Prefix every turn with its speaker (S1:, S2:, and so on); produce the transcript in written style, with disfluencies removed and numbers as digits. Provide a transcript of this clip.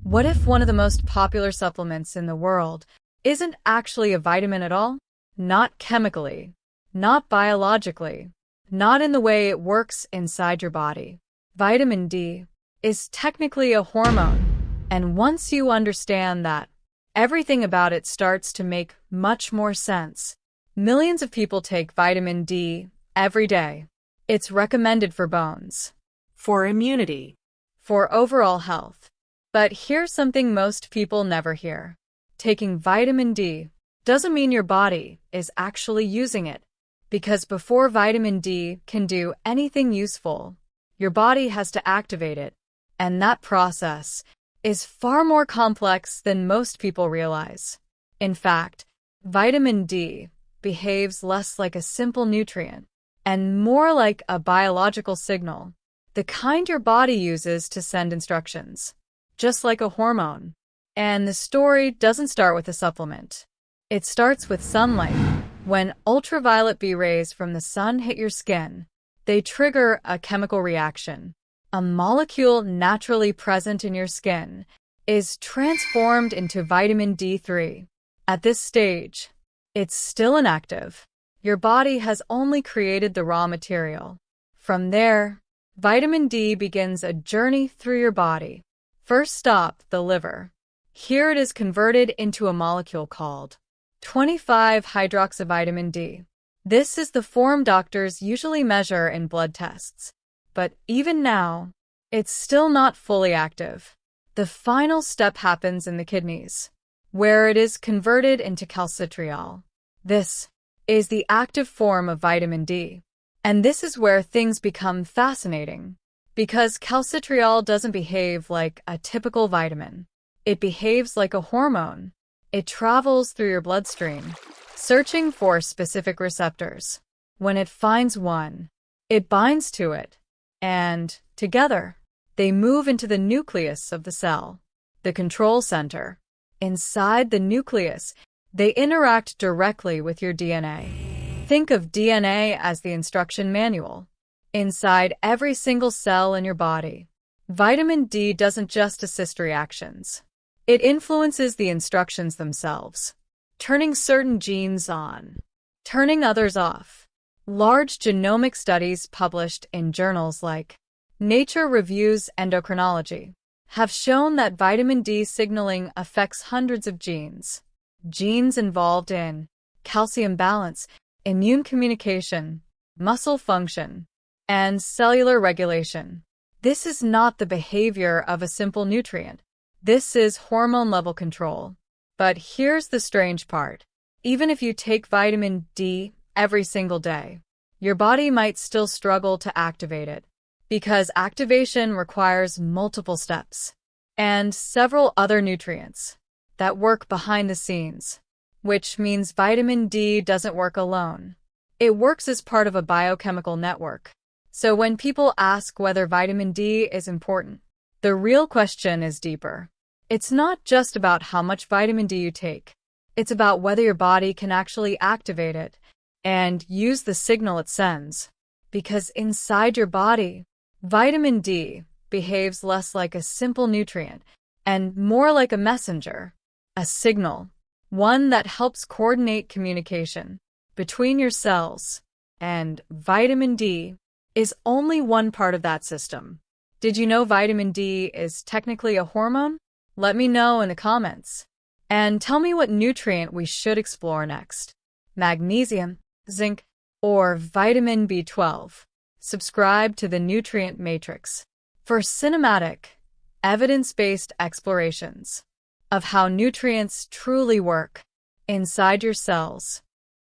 S1: What if one of the most popular supplements in the world isn't actually a vitamin at all? Not chemically, not biologically, not in the way it works inside your body. Vitamin D is technically a hormone, and once you understand that, everything about it starts to make much more sense. Millions of people take vitamin D every day. It's recommended for bones,
S2: for immunity,
S1: for overall health. But here's something most people never hear. Taking vitamin D doesn't mean your body is actually using it, because before vitamin D can do anything useful, your body has to activate it, and that process is far more complex than most people realize. In fact, vitamin D behaves less like a simple nutrient and more like a biological signal, the kind your body uses to send instructions, just like a hormone. And the story doesn't start with a supplement. It starts with sunlight. When ultraviolet B rays from the sun hit your skin, they trigger a chemical reaction. A molecule naturally present in your skin is transformed into vitamin D3. At this stage, it's still inactive. Your body has only created the raw material. From there, vitamin D begins a journey through your body. First stop, the liver. Here it is converted into a molecule called 25-hydroxyvitamin D. This is the form doctors usually measure in blood tests. But even now, it's still not fully active. The final step happens in the kidneys, where it is converted into calcitriol. This is the active form of vitamin D. And this is where things become fascinating, because calcitriol doesn't behave like a typical vitamin. It behaves like a hormone. It travels through your bloodstream, searching for specific receptors. When it finds one, it binds to it, and together, they move into the nucleus of the cell, the control center. Inside the nucleus, they interact directly with your DNA. Think of DNA as the instruction manual. Inside every single cell in your body, vitamin D doesn't just assist reactions. It influences the instructions themselves, turning certain genes on, turning others off. Large genomic studies published in journals like Nature Reviews Endocrinology have shown that vitamin D signaling affects hundreds of genes. Genes involved in calcium balance, immune communication, muscle function, and cellular regulation. This is not the behavior of a simple nutrient. This is hormone level control. But here's the strange part. Even if you take vitamin D every single day, your body might still struggle to activate it, because activation requires multiple steps and several other nutrients that work behind the scenes, which means vitamin D doesn't work alone. It works as part of a biochemical network. So when people ask whether vitamin D is important, the real question is deeper. It's not just about how much vitamin D you take. It's about whether your body can actually activate it and use the signal it sends. Because inside your body, vitamin D behaves less like a simple nutrient and more like a messenger, a signal, one that helps coordinate communication between your cells. And vitamin D is only one part of that system. Did you know vitamin D is technically a hormone? Let me know in the comments. And tell me what nutrient we should explore next. Magnesium, zinc, or vitamin B12. Subscribe to the Nutrient Matrix for cinematic, evidence-based explorations of how nutrients truly work inside your cells.